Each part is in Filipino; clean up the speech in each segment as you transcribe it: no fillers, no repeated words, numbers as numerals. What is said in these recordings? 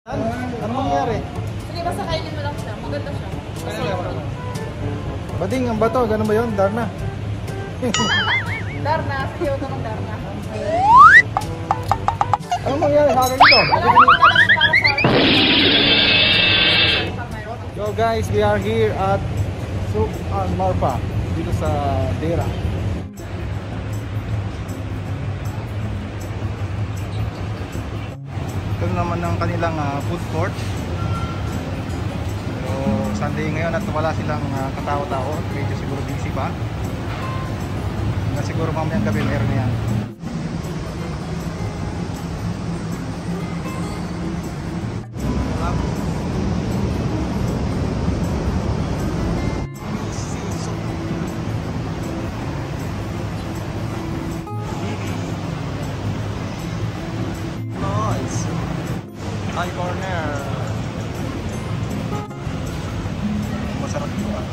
Ano mangyari? Sige, basta kainin mo lang siya. Maganda siya. Bading, ang bato, ganun ba yun? Darna. Darna, sige, huwag ka mag-Darna. Ano mangyari sa akin ito? Alam mo, para sa akin. So guys, we are here at Souk Al Marfa dito sa Deira. Ito naman ang kanilang food court. So Sunday ngayon at wala silang katao-tao. Medyo siguro busy pa. Na siguro mamayang gabi meron yan. High corner. Masarap ito ah.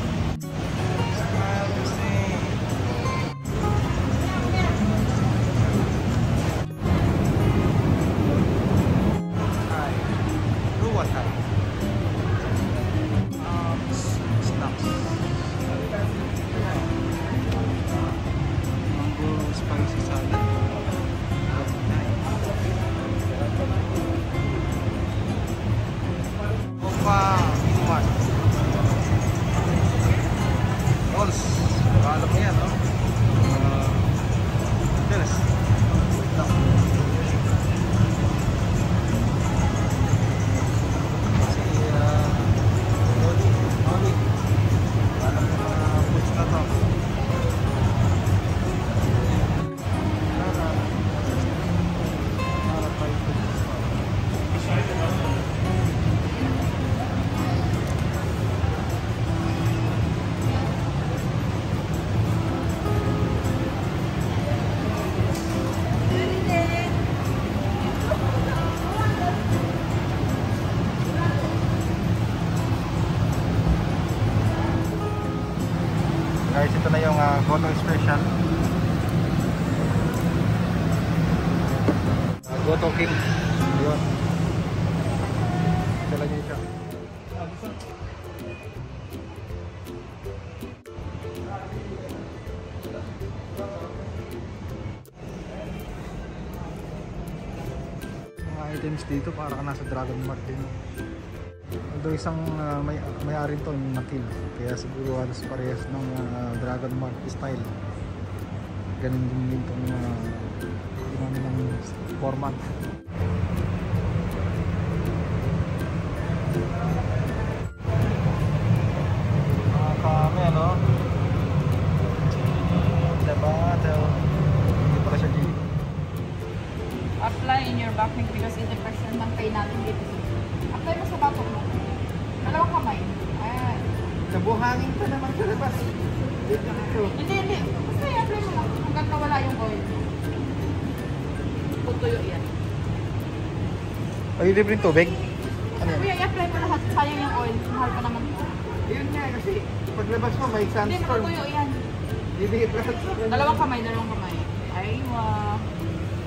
Hi. Luwat hi. Snacks. Mango spicy salad. Minuman Rolls alam mo yan, no? Teles Lodi alam mo na foods na to. Guys, ito na yung Goto Special. Goto King. Yun. Ito lagi siya. Mga items dito para ka nasa Dragon Mart din. Although isang may-ari ito yung nakil, kaya siguro halos parehas ng Dragon Mart style. Ganun din itong ng format. Kami ano? Diba? Hindi pala siya gili. Apply in your back neck because it's the pressure ng pay natin dito. Apply mo sa batok mo. Dalawang kamay. Ayan. Nabuhangin pa naman sa labas. Hindi. Basta i-apply mo lang hanggang nawala yung oil. Tutuyo yan. Ay, libre yung tubig? Ano yan? Kuya, i-apply mo lahat. Sayang yung oil. Mahal pa naman. Yun nga kasi paglabas mo may Hindi, sandstorm. tutuyo yan. Didikit lahat sa akin. Dalawang kamay. Aywa.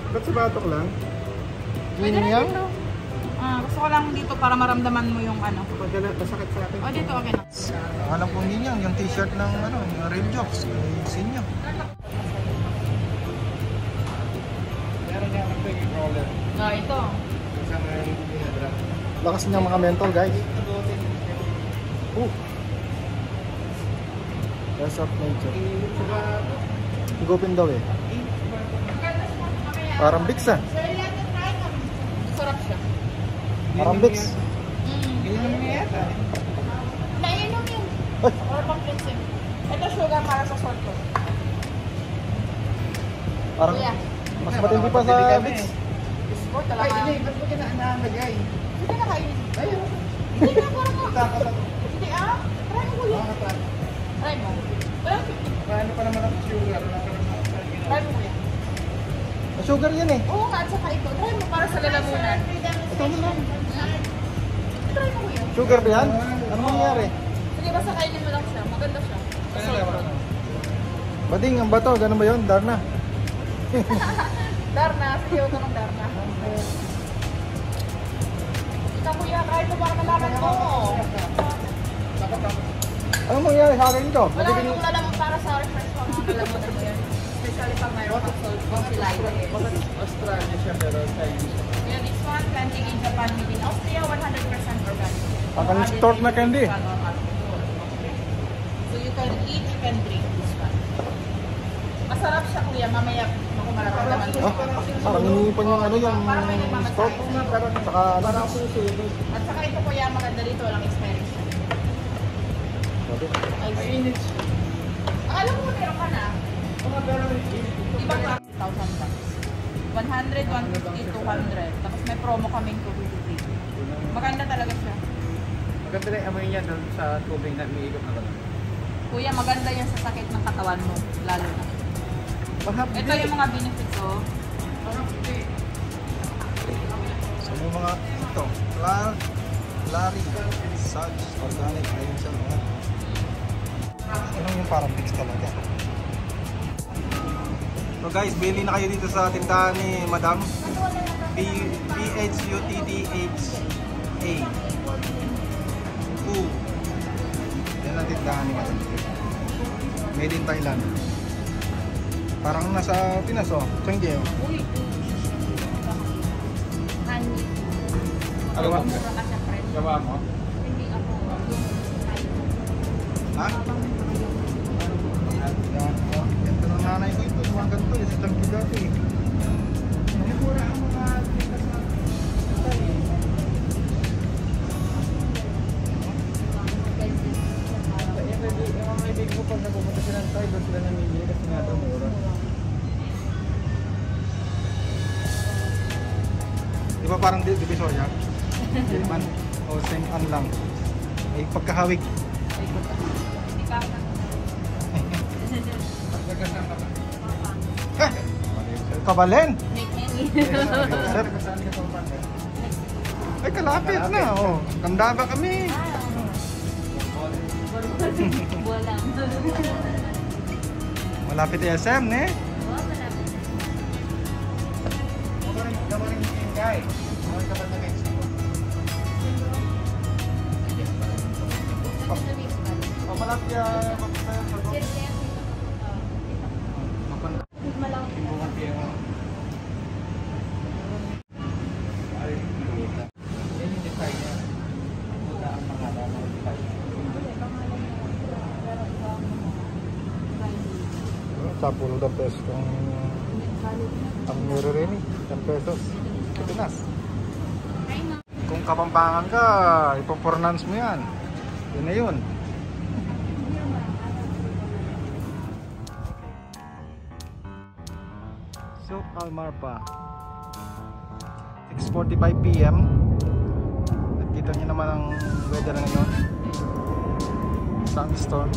Ba't sa batok lang? Pwede na dito. Gusto ko lang dito para maramdaman mo yung ano. Pagkala, masakit sa akin. O dito, okay na. Alam ko ninyo, yung t-shirt ng Real Jobs, sinyo. Meron niya ang big roller. Ito. Lakas niya mga mental, guys. Rest of nature. Higupin daw eh. Parang Bix ah. Sarap siya. Parang Bix. Nainom yun. Or pang cleansing. Ito sugar para sa salt ko. Parang Kuya. mas matindi pa sa Bix. Biskot talaga. Ay, hindi. Ba't mo kinaan-nalagay? Hindi na kainin. Ayun. Hindi na, parang mo. Hindi Try mo kuya. Try mo. Ano pa naman ang sugar? Try mo kuya. Sugar yan eh. Oo nga, at saka ito. Try mo para sa lalamunan. Ito mo lang. Try mo kuya. Sugar ba yan? Ano mangyari? Sige, basta kainin mo lang siya. Maganda siya. Bading, ang bato, ganun ba yun? Darna. Darna, sige, huwag ka mag-Darna. na kuya, kahit mo para malaman ko. Ano mangyayari sa akin ito? Wala kang lalaman para sa refresh pa mga lalamunan mo yan. Especially pag mayroon kang salt kung sila Australia siya pero Chinese. Yeah, this one, candy in Japan, made in Austria, 100% organic. Pang store na candy. So you can eat, you can drink this one. Masarap siya kuya, mamaya ako mararamdaman ko. Parang iniipan yung ano yung Parang may nagmamasahe. stock. Saka Parang susunod. At saka ito kuya, maganda dito, walang expiration. Ay, Mainit. alam mo, meron ka na. Mga pero Ibang 1,000 lang. 100, 150, 200. Tapos may promo kaming 250. Maganda talaga siya. maganda na yung amoy niya doon sa tubig na umiikot na talaga. Kuya, maganda yan sa sakit ng katawan mo. Lalo na. Ito yung mga benefits, oh. So yung mga ito, Clary, Suds, Organic, ayun siya mga. Ano yung parang fix talaga. So guys, bili na kayo dito sa tindahan ni Madam PHUTDHA. Yan ang tindahan ni Madam. Made in Thailand. Parang nasa Pinas oh. So hindi oh. Uy, honey. Ano ba? Mura ka sa friend. Gawa mo? Hindi ako. Ha? Yan, oh. Ito ng nanay ko ito. Mga ganito eh. Sa Tangki dati eh. Mura ang mga tikas na yung mga ibig ko pag napupunta sila ng Thai, doon sila namimili kasi nga daw mura. Di ba parang divisoria? Hindi naman. O same an lang. Ay pagkahawig. Hindi ka na. Pagkagasang ka ba? Eh! Kabalen! Sir, Saan ka Pampanga? ay kalapit na oh. Kandaba kami. Walang. Malapit SM ne? Kamarin yung kay. Kamarin ka ba na Mexico? O malapit ya. Yan yung design niya. Wala ang mga ng design. Sa pulo ng pesos ang meron rin eh. 10 pesos. Pinas. Kung Kapampangan ka, ipopronounce mo yan. Yun na yun. So, Kalmar pa. 6:45 PM. Nakita nyo naman ang weather ngayon. Sunstorm.